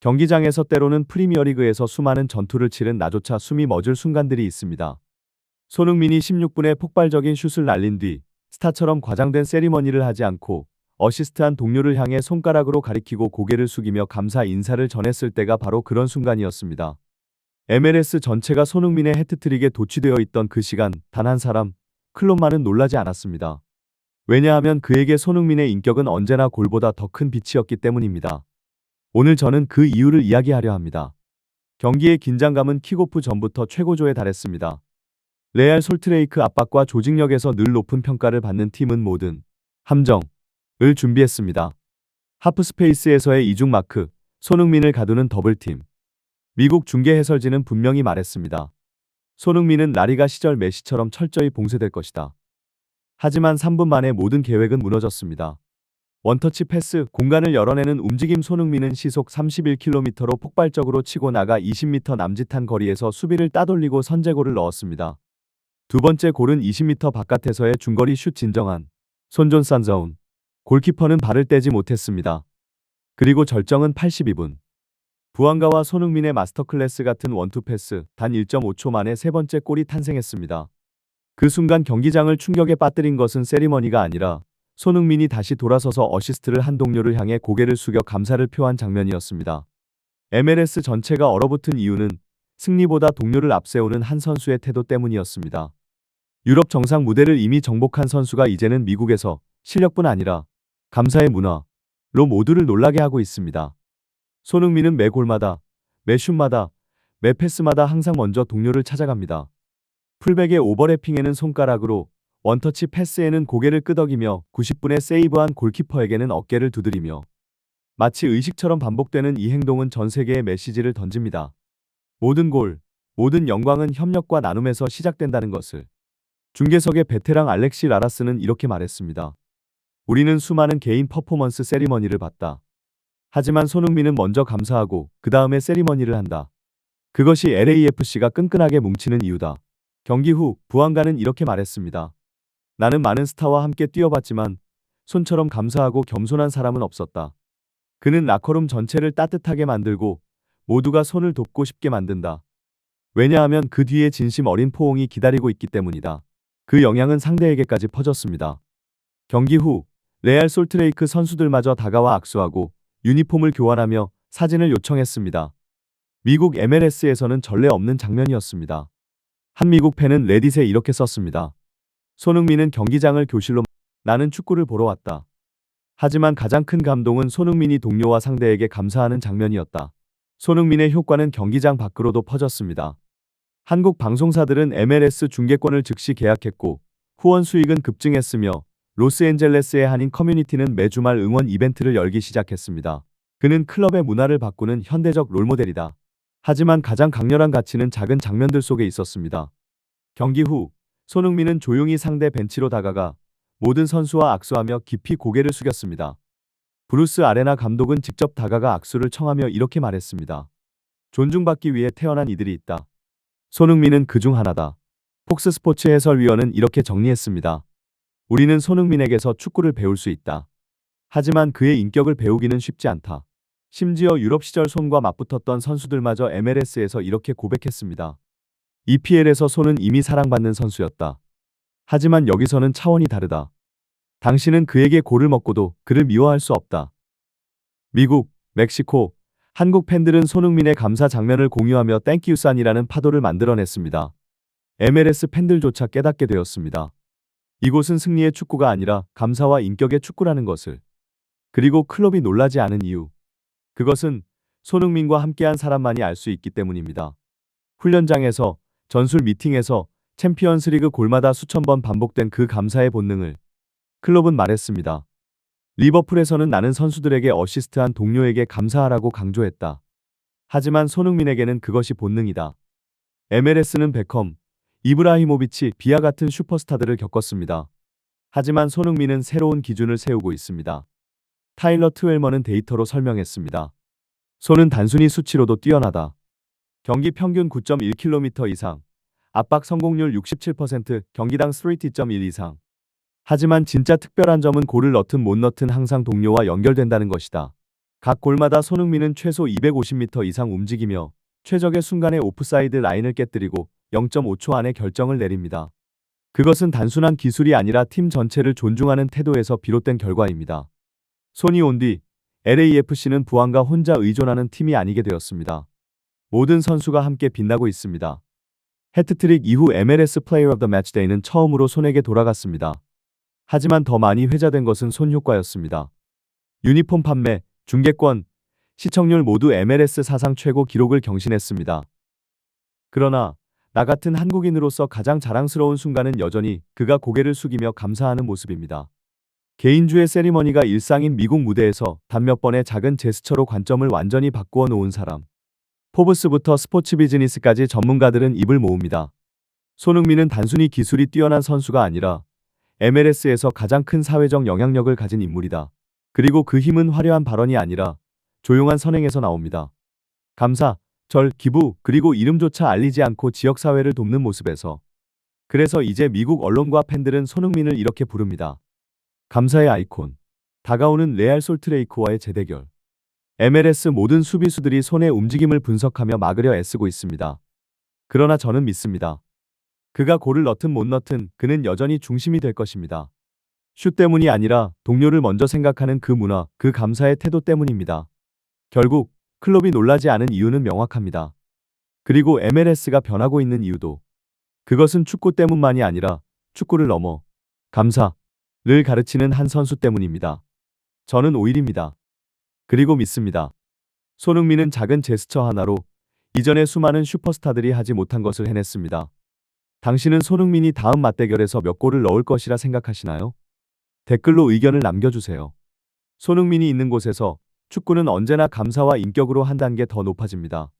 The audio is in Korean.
경기장에서 때로는 프리미어리그에서 수많은 전투를 치른 나조차 숨이 멎을 순간들이 있습니다. 손흥민이 16분에 폭발적인 슛을 날린 뒤 스타처럼 과장된 세리머니를 하지 않고 어시스트한 동료를 향해 손가락으로 가리키고 고개를 숙이며 감사 인사를 전했을 때가 바로 그런 순간이었습니다. MLS 전체가 손흥민의 해트트릭에 도취되어 있던 그 시간, 단 한 사람, 클롭만은 놀라지 않았습니다. 왜냐하면 그에게 손흥민의 인격은 언제나 골보다 더 큰 빛이었기 때문입니다. 오늘 저는 그 이유를 이야기하려 합니다. 경기의 긴장감은 킥오프 전부터 최고조에 달했습니다. 레알 솔트레이크 압박과 조직력에서 늘 높은 평가를 받는 팀은 모든 함정을 준비했습니다. 하프스페이스에서의 이중 마크, 손흥민을 가두는 더블팀. 미국 중계 해설진은 분명히 말했습니다. 손흥민은 라리가 시절 메시처럼 철저히 봉쇄될 것이다. 하지만 3분 만에 모든 계획은 무너졌습니다. 원터치 패스, 공간을 열어내는 움직임. 손흥민은 시속 31km로 폭발적으로 치고 나가 20m 남짓한 거리에서 수비를 따돌리고 선제골을 넣었습니다. 두 번째 골은 20m 바깥에서의 중거리 슛. 진정한 손존산 자운. 골키퍼는 발을 떼지 못했습니다. 그리고 절정은 82분. 부안가와 손흥민의 마스터클래스 같은 원투 패스, 단 1.5초 만에 세 번째 골이 탄생했습니다. 그 순간 경기장을 충격에 빠뜨린 것은 세리머니가 아니라 손흥민이 다시 돌아서서 어시스트를 한 동료를 향해 고개를 숙여 감사를 표한 장면이었습니다. MLS 전체가 얼어붙은 이유는 승리보다 동료를 앞세우는 한 선수의 태도 때문이었습니다. 유럽 정상 무대를 이미 정복한 선수가 이제는 미국에서 실력뿐 아니라 감사의 문화로 모두를 놀라게 하고 있습니다. 손흥민은 매 골마다, 매 슛마다, 매 패스마다 항상 먼저 동료를 찾아갑니다. 풀백의 오버래핑에는 손가락으로, 원터치 패스에는 고개를 끄덕이며 90분에 세이브한 골키퍼에게는 어깨를 두드리며 마치 의식처럼 반복되는 이 행동은 전 세계에 메시지를 던집니다. 모든 골, 모든 영광은 협력과 나눔에서 시작된다는 것을. 중계석의 베테랑 알렉시 라라스는 이렇게 말했습니다. 우리는 수많은 개인 퍼포먼스 세리머니를 봤다. 하지만 손흥민은 먼저 감사하고 그 다음에 세리머니를 한다. 그것이 LAFC가 끈끈하게 뭉치는 이유다. 경기 후 부안가는 이렇게 말했습니다. 나는 많은 스타와 함께 뛰어봤지만 손처럼 감사하고 겸손한 사람은 없었다. 그는 라커룸 전체를 따뜻하게 만들고 모두가 손을 돕고 싶게 만든다. 왜냐하면 그 뒤에 진심 어린 포옹이 기다리고 있기 때문이다. 그 영향은 상대에게까지 퍼졌습니다. 경기 후 레알 솔트레이크 선수들마저 다가와 악수하고 유니폼을 교환하며 사진을 요청했습니다. 미국 MLS에서는 전례 없는 장면이었습니다. 한 미국 팬은 레딧에 이렇게 썼습니다. 손흥민은 경기장을 교실로 나는 축구를 보러 왔다. 하지만 가장 큰 감동은 손흥민이 동료와 상대에게 감사하는 장면이었다. 손흥민의 효과는 경기장 밖으로도 퍼졌습니다. 한국 방송사들은 MLS 중계권을 즉시 계약했고 후원 수익은 급증했으며 로스앤젤레스의 한인 커뮤니티는 매주말 응원 이벤트를 열기 시작했습니다. 그는 클럽의 문화를 바꾸는 현대적 롤모델이다. 하지만 가장 강렬한 가치는 작은 장면들 속에 있었습니다. 경기 후 손흥민은 조용히 상대 벤치로 다가가 모든 선수와 악수하며 깊이 고개를 숙였습니다. 브루스 아레나 감독은 직접 다가가 악수를 청하며 이렇게 말했습니다. 존중받기 위해 태어난 이들이 있다. 손흥민은 그중 하나다. 폭스 스포츠 해설위원은 이렇게 정리했습니다. 우리는 손흥민에게서 축구를 배울 수 있다. 하지만 그의 인격을 배우기는 쉽지 않다. 심지어 유럽 시절 손과 맞붙었던 선수들마저 MLS에서 이렇게 고백했습니다. EPL에서 손은 이미 사랑받는 선수였다. 하지만 여기서는 차원이 다르다. 당신은 그에게 골을 먹고도 그를 미워할 수 없다. 미국, 멕시코, 한국 팬들은 손흥민의 감사 장면을 공유하며 땡큐 산이라는 파도를 만들어냈습니다. MLS 팬들조차 깨닫게 되었습니다. 이곳은 승리의 축구가 아니라 감사와 인격의 축구라는 것을. 그리고 클럽이 놀라지 않은 이유. 그것은 손흥민과 함께한 사람만이 알 수 있기 때문입니다. 훈련장에서, 전술 미팅에서, 챔피언스리그 골마다 수천 번 반복된 그 감사의 본능을 클럽은 말했습니다. 리버풀에서는 나는 선수들에게 어시스트한 동료에게 감사하라고 강조했다. 하지만 손흥민에게는 그것이 본능이다. MLS는 베컴, 이브라히모비치, 비아 같은 슈퍼스타들을 겪었습니다. 하지만 손흥민은 새로운 기준을 세우고 있습니다. 타일러 트웰머는 데이터로 설명했습니다. 손은 단순히 수치로도 뛰어나다. 경기 평균 9.1km 이상, 압박 성공률 67%, 경기당 3T.1 이상. 하지만 진짜 특별한 점은 골을 넣든 못 넣든 항상 동료와 연결된다는 것이다. 각 골마다 손흥민은 최소 250m 이상 움직이며 최적의 순간에 오프사이드 라인을 깨뜨리고 0.5초 안에 결정을 내립니다. 그것은 단순한 기술이 아니라 팀 전체를 존중하는 태도에서 비롯된 결과입니다. 손이 온 뒤 LAFC는 부안과 혼자 의존하는 팀이 아니게 되었습니다. 모든 선수가 함께 빛나고 있습니다. 해트트릭 이후 MLS Player of the Matchday는 처음으로 손에게 돌아갔습니다. 하지만 더 많이 회자된 것은 손 효과였습니다. 유니폼 판매, 중계권, 시청률 모두 MLS 사상 최고 기록을 경신했습니다. 그러나 나 같은 한국인으로서 가장 자랑스러운 순간은 여전히 그가 고개를 숙이며 감사하는 모습입니다. 개인주의 세리머니가 일상인 미국 무대에서 단 몇 번의 작은 제스처로 관점을 완전히 바꾸어 놓은 사람. 포브스부터 스포츠 비즈니스까지 전문가들은 입을 모읍니다. 손흥민은 단순히 기술이 뛰어난 선수가 아니라 MLS에서 가장 큰 사회적 영향력을 가진 인물이다. 그리고 그 힘은 화려한 발언이 아니라 조용한 선행에서 나옵니다. 감사, 절, 기부, 그리고 이름조차 알리지 않고 지역사회를 돕는 모습에서. 그래서 이제 미국 언론과 팬들은 손흥민을 이렇게 부릅니다. 감사의 아이콘. 다가오는 레알 솔트레이크와의 재대결. MLS 모든 수비수들이 손의 움직임을 분석하며 막으려 애쓰고 있습니다. 그러나 저는 믿습니다. 그가 골을 넣든 못 넣든 그는 여전히 중심이 될 것입니다. 슛 때문이 아니라 동료를 먼저 생각하는 그 문화, 그 감사의 태도 때문입니다. 결국 클럽이 놀라지 않은 이유는 명확합니다. 그리고 MLS가 변하고 있는 이유도. 그것은 축구 때문만이 아니라 축구를 넘어 감사를 가르치는 한 선수 때문입니다. 저는 오일입니다. 그리고 믿습니다. 손흥민은 작은 제스처 하나로 이전의 수많은 슈퍼스타들이 하지 못한 것을 해냈습니다. 당신은 손흥민이 다음 맞대결에서 몇 골을 넣을 것이라 생각하시나요? 댓글로 의견을 남겨주세요. 손흥민이 있는 곳에서 축구는 언제나 감사와 인격으로 한 단계 더 높아집니다.